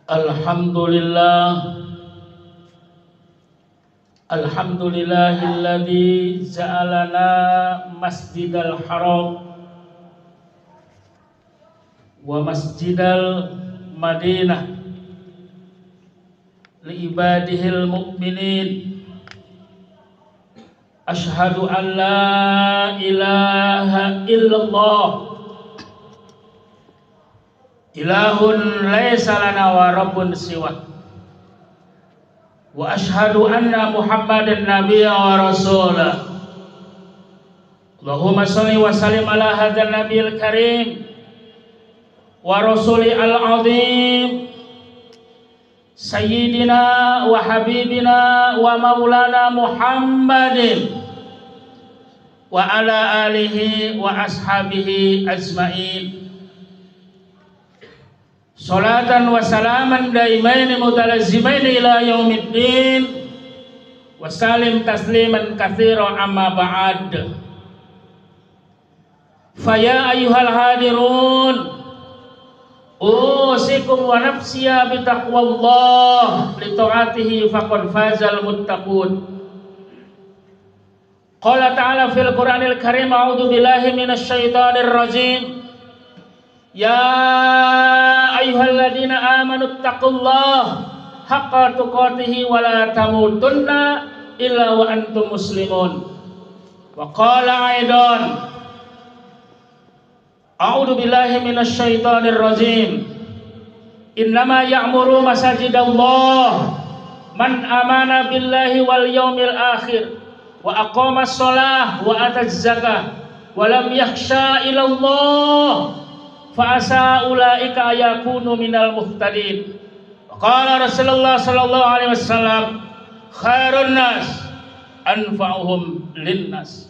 Alhamdulillah, alhamdulillahilladzi ja'alana masjidal haram wa masjidal madinah li ibadihil mu'minin. Asyhadu an la ilaha illallah ilahun laisa lana wa rabbun siwa, wa asyhadu anna Muhammadan nabiyya wa rasulah. Allahumma shalli wa sallim ala hadzal nabiyil karim wa rasuli al-azim sayyidina wa habibina wa maulana Muhammadin wa ala alihi wa ashabihi ajmain. Salatan wa salaman daimaini mutalazzimaini ila yaumiddin wa salim tasliman katsira amma ba'd. Faya ayyuhal hadirun, usikum wa nafsiya bitaqwallah li ta'atihi faqad fazal muttaqun. Qala ta'ala fil Qur'anil Karim, a'udzu billahi minasy syaithanir rajim. Ya ayyuhalladzina amanu taqullaha haqqa tuqatih wa la tamutunna illa wa antum muslimun. Wa qala aidan, a'udzu billahi minasy syaithanir rajim. Innama ya'muru masajidallah man amana billahi wal yaumil akhir wa aqamas shalah wa ataz zakah wa lam yakhsha illallah fa asa ulaika yakunu minal muhtadin. Qala Rasulullah sallallahu alaihi wasallam, khairun nas anfa'uhum linnas.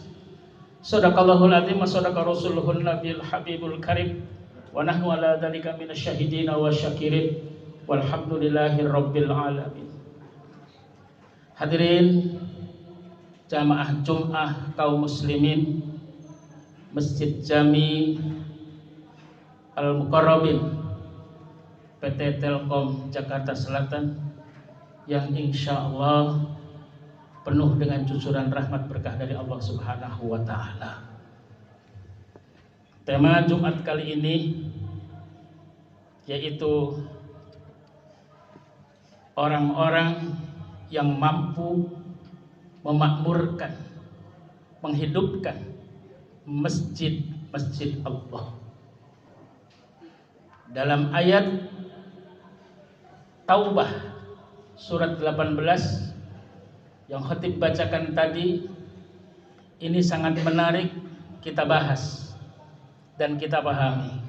Shadaqallahul azim wa shadaqa rasuluhun nabiyul habibul karim wa nahnu ala dzalika minasyahidin wa syakirin walhamdulillahi rabbil alamin. Hadirin jamaah Jum'ah kaum muslimin Masjid Jami Al-Mukarrabin PT Telkom Jakarta Selatan yang insya Allah penuh dengan cucuran rahmat berkah dari Allah Subhanahu wa Ta'ala. Tema Jumat kali ini yaitu orang-orang yang mampu memakmurkan, menghidupkan masjid-masjid Allah. Dalam ayat Taubah surat 18 yang khatib bacakan tadi, ini sangat menarik kita bahas dan kita pahami.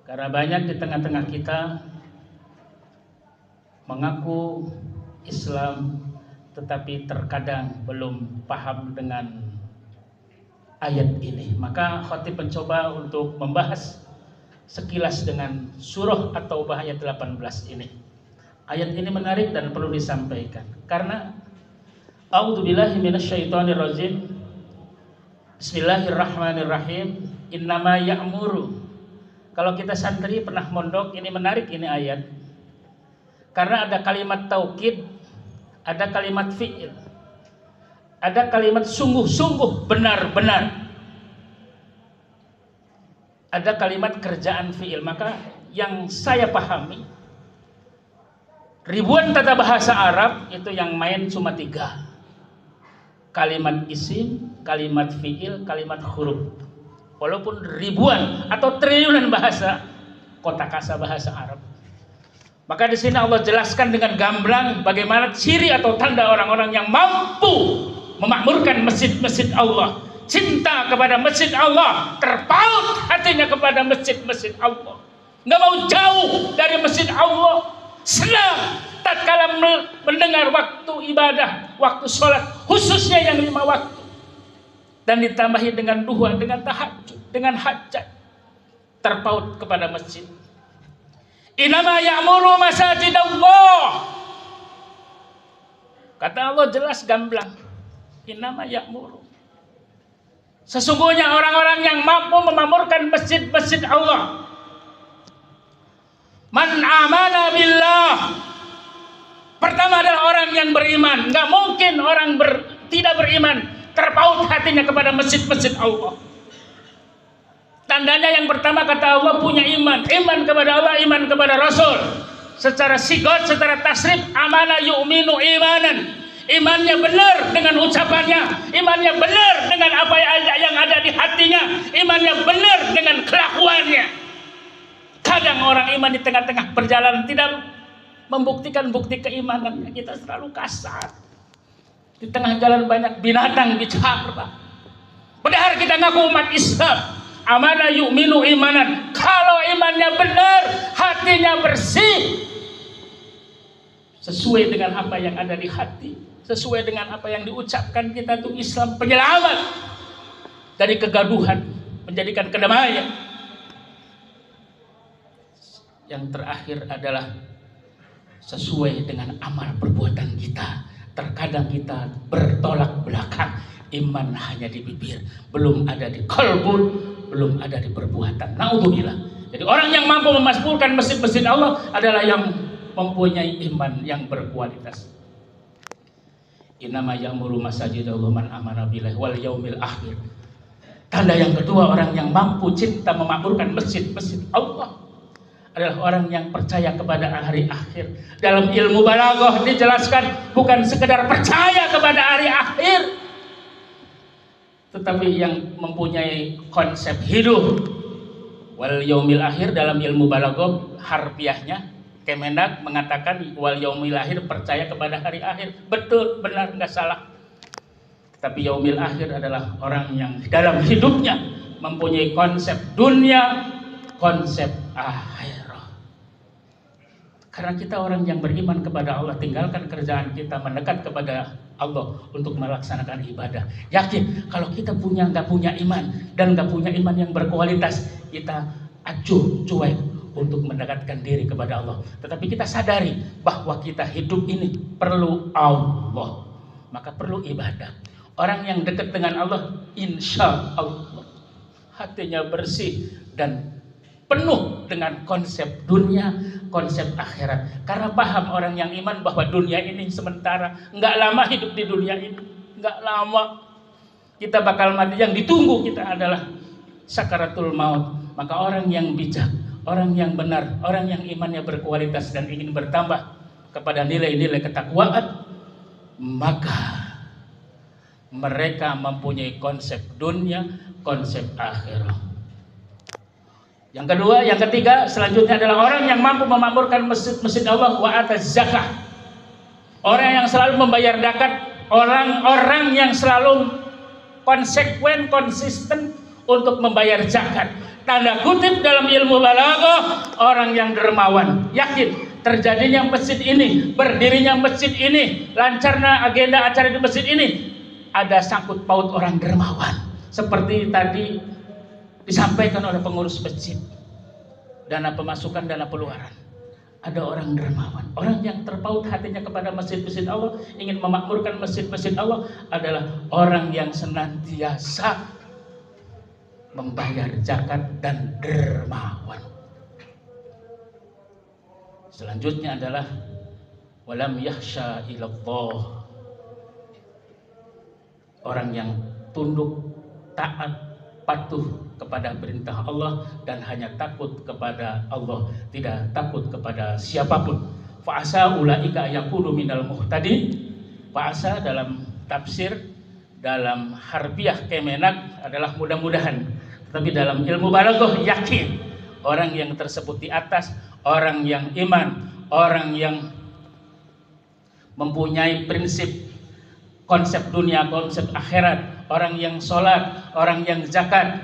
Karena banyak di tengah-tengah kita mengaku Islam tetapi terkadang belum paham dengan ayat ini. Maka khatib mencoba untuk membahas sekilas dengan surah At-Taubah ayat 18 ini. Ayat ini menarik dan perlu disampaikan karena a'udzubillahi minasyaitonir rajim. Bismillahirrahmanirrahim. Innama ya'muru. Kalau kita santri pernah mondok, ini menarik ini ayat. Karena ada kalimat taukid, ada kalimat fi'il, ada kalimat sungguh-sungguh, benar-benar, ada kalimat kerjaan fi'il. Maka yang saya pahami, ribuan tata bahasa Arab itu yang main cuma 3. Kalimat isim, kalimat fi'il, kalimat huruf. Walaupun ribuan atau triliunan bahasa kotakasa bahasa Arab. Maka di sini Allah jelaskan dengan gamblang bagaimana ciri atau tanda orang-orang yang mampu memakmurkan masjid-masjid Allah. Cinta kepada masjid Allah, terpaut hatinya kepada masjid-masjid Allah, nggak mau jauh dari masjid Allah, senang tatkala mendengar waktu ibadah, waktu sholat, khususnya yang 5 waktu, dan ditambahi dengan duha, dengan tahajud, dengan hajat, terpaut kepada masjid. Innama ya'muru masajidallah, kata Allah jelas gamblang, innama ya'muru. Sesungguhnya orang-orang yang mampu memakmurkan masjid-masjid Allah, Man amana billah. Pertama adalah orang yang beriman. Nggak mungkin orang tidak beriman terpaut hatinya kepada masjid-masjid Allah. Tandanya yang pertama kata Allah punya iman. Iman kepada Allah, iman kepada Rasul. Secara sigot, secara tasrif, amana yu'minu imanan. Imannya benar dengan ucapannya, imannya benar dengan apa yang ada di hatinya, imannya benar dengan kelakuannya. Kadang orang iman di tengah-tengah perjalanan tidak membuktikan bukti keimanannya, kita selalu kasar. Di tengah jalan banyak binatang bicara. Padahal kita ngaku umat Islam. Amana yu'minu imanan. Kalau imannya benar, hatinya bersih, sesuai dengan apa yang ada di hati, sesuai dengan apa yang diucapkan, kita itu Islam penyelamat dari kegaduhan, menjadikan kedamaian. Yang terakhir adalah sesuai dengan amal perbuatan kita. Terkadang kita bertolak belakang. Iman hanya di bibir, belum ada di qalbun, belum ada di perbuatan. Naudzubillah. Jadi orang yang mampu memasmurkan masjid-masjid Allah adalah yang mempunyai iman yang berkualitas. Innama ya'muru masajidallah man amana billahi wal yaumil akhir. Tanda yang kedua, orang yang mampu cinta memakmurkan masjid-masjid Allah adalah orang yang percaya kepada hari akhir. Dalam ilmu balaghah dijelaskan bukan sekedar percaya kepada hari akhir, tetapi yang mempunyai konsep hidup. Wal yaumil akhir dalam ilmu balaghah harfiahnya Kemenak mengatakan wal yaumil akhir percaya kepada hari akhir. Betul, benar, enggak salah. Tapi yaumil akhir adalah orang yang dalam hidupnya mempunyai konsep dunia, konsep akhirat. Karena kita orang yang beriman kepada Allah, tinggalkan kerjaan kita, mendekat kepada Allah untuk melaksanakan ibadah. Yakin kalau kita nggak punya iman dan nggak punya iman yang berkualitas, kita acuh cuek untuk mendekatkan diri kepada Allah. Tetapi kita sadari bahwa kita hidup ini perlu Allah, maka perlu ibadah. Orang yang dekat dengan Allah, insya Allah hatinya bersih dan penuh dengan konsep dunia, konsep akhirat. Karena paham orang yang iman bahwa dunia ini sementara, nggak lama hidup di dunia ini, nggak lama. Kita bakal mati, yang ditunggu kita adalah sakaratul maut. Maka orang yang bijak, orang yang benar, orang yang imannya berkualitas dan ingin bertambah kepada nilai-nilai ketakwaan, maka mereka mempunyai konsep dunia, konsep akhirat. Yang kedua, yang ketiga, selanjutnya adalah orang yang mampu memakmurkan masjid-masjid Allah wa ataz zakah. Orang yang selalu membayar zakat, orang-orang yang selalu konsekuen, konsisten untuk membayar zakat. Tanda kutip dalam ilmu balaghah, orang yang dermawan. Yakin terjadinya masjid ini, berdirinya masjid ini, lancarnya agenda acara di masjid ini, ada sangkut paut orang dermawan. Seperti tadi disampaikan oleh pengurus masjid, dana pemasukan, dana pengeluaran. Ada orang dermawan, orang yang terpaut hatinya kepada masjid-masjid Allah, ingin memakmurkan masjid-masjid Allah, adalah orang yang senantiasa membayar zakat dan dermawan. Selanjutnya adalah walam yakhsha ilallah, orang yang tunduk, taat, patuh kepada perintah Allah dan hanya takut kepada Allah, tidak takut kepada siapapun. Fa'asa ulaika yakunu minal muhtadin. Fa'asa dalam tafsir, dalam harfiah Kemenak adalah mudah-mudahan. Tetapi dalam ilmu balaghah yakin, orang yang tersebut di atas, orang yang iman, orang yang mempunyai prinsip konsep dunia, konsep akhirat, orang yang sholat, orang yang zakat,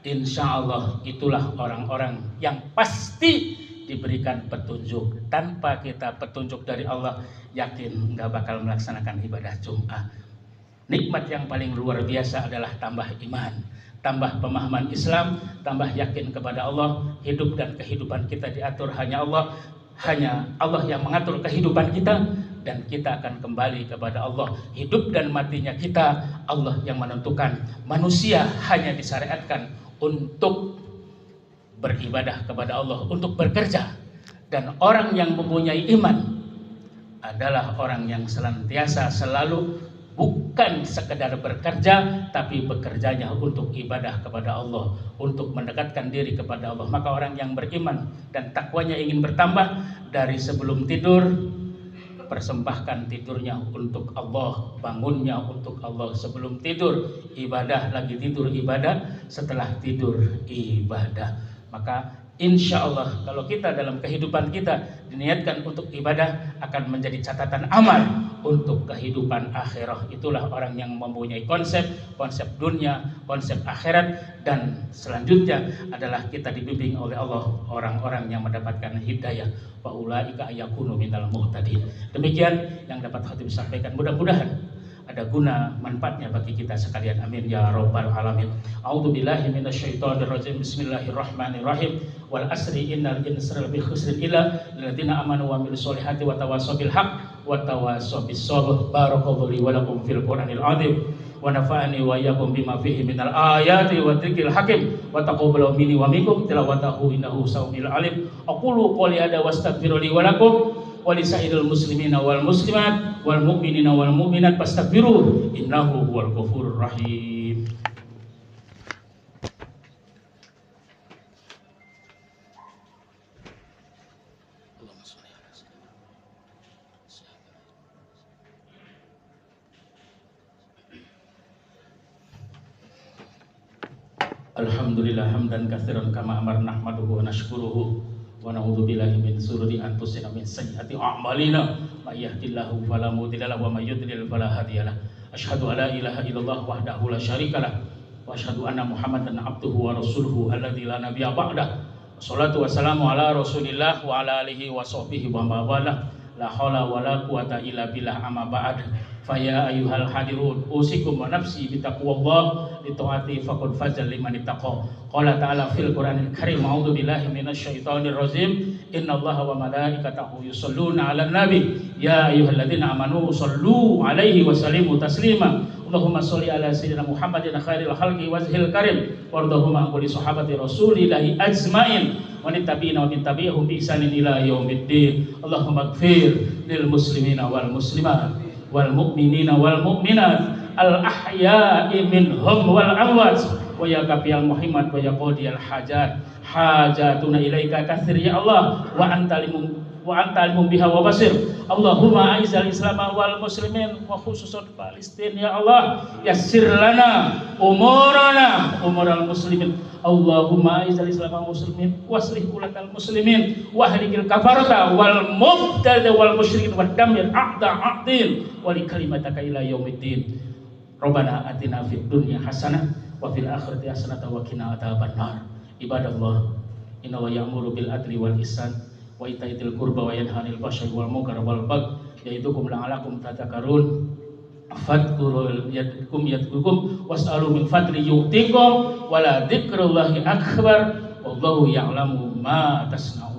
insya Allah itulah orang-orang yang pasti diberikan petunjuk. Tanpa kita petunjuk dari Allah, yakin nggak bakal melaksanakan ibadah Jum'ah. Nikmat yang paling luar biasa adalah tambah iman, tambah pemahaman Islam, tambah yakin kepada Allah. Hidup dan kehidupan kita diatur hanya Allah yang mengatur kehidupan kita, dan kita akan kembali kepada Allah. Hidup dan matinya kita, Allah yang menentukan. Manusia hanya disyariatkan untuk beribadah kepada Allah, untuk bekerja. Dan orang yang mempunyai iman adalah orang yang senantiasa selalu bukan sekedar bekerja, tapi bekerjanya untuk ibadah kepada Allah, untuk mendekatkan diri kepada Allah. Maka orang yang beriman dan takwanya ingin bertambah, dari sebelum tidur persembahkan tidurnya untuk Allah, bangunnya untuk Allah. Sebelum tidur ibadah, lagi tidur ibadah, setelah tidur ibadah. Maka insya Allah kalau kita dalam kehidupan kita diniatkan untuk ibadah, akan menjadi catatan amal untuk kehidupan akhirat. Itulah orang yang mempunyai konsep dunia, konsep akhirat. Dan selanjutnya adalah kita dibimbing oleh Allah, orang-orang yang mendapatkan hidayah. Wa ulaika yakunu minal muhtadin. Demikian yang dapat khatib sampaikan, mudah-mudahan ada guna manfaatnya bagi kita sekalian. Amin ya rabbal alamin. A'udzubillahi minasyaitonirrajim. Bismillahirrahmanirrahim. Wal asri innal insana lafi khusrin illa alladziina amanu wa amilus solihati wa tawassaw bil haqq wa tawassaw bis sabr. Barakallahu li wa lakum fil Qur'anil azim wa nafa'ani wa iyyakum bima fihi minal ayati wa dzikril hakim wa taqabbala minni wa minkum tilawatahu innahu samiul alim. Aqulu qouli hadza wastaghfiru li wa lakum walisairil muslimina wal muslimat wal mu'minina wal mu'minat fastaghfiruh innahu huwal ghafurur rahim. Alhamdulillah hamdan katsiran kama amarna nahmaduhu wa nashkuruhu wa na'udzu billahi min shururi anfusina min sayyiati a'malina may yahdihillahu fala mudilla lahu wa may yudlil fala hadiyalah. Asyhadu an la ilaha illallah wahdahu la syarikalah wa asyhadu anna Muhammadan abduhu wa rasuluhu alladzi la nabiyya ba'dah. Wassalatu wassalamu ala Rasulillah wa ala alihi wa sahbihi wa ma wala. La haula wa la quwata illa billah amma ba'd. Fa ya ayyuhal hadirun usikum wa nafsi bi taqwallah li taati faqad fazal liman ittaqa. Qala ta'ala fil Qur'anil Karim, a'udzu billahi minasyaitonir rajim. Innallaha wa malaikatahu yusholluna 'alan nabi ya ayyuhalladzina amanu shollu 'alaihi wa sallimu taslima. Allahumma sholli ala sayyidina Muhammadin khairil khalqi wajhil karim wardahuma kulli sahabati rasulillahi ajmain wa tabi'ina wa min tabi'ihum bi ihsanin ila yaumiddin. Allahumma ighfir lil muslimina wal muslimat wal mu'minina wal mu'minat al ahya'i minhum wal amwat wa ya kafiyal muhimmat wa ya qadiyal hajat hajatuna ilaika katsir ya Allah wa antalimum biha wa basir. Allahumma aizal islam wal muslimin wa khususan Palestin ya Allah. Yassir lana umurana umural muslimin. Allahumma aizal islam wal muslimin waslih ulatal muslimin wahlikil kafarata wal mubtada wal musyrikin wa damir a'da a'din wa li kalimataka ila yaumiddin. Rabbana atina fid dunya hasanah wa fil akhirati hasanah wa qina adzabannar. Ibadallah, inna wa ya'muru bil adli wal ihsan wa itaitil qurba wa yanha 'anil fahsya'i wal munkar wal baghi ya'idukum la'alakum tadhakkarun. Fadhkurul yadhkurukum was'alu min fadli yu'tikum wa la dzikrullahi akbar wallahu ya'lamu ma tasna'un.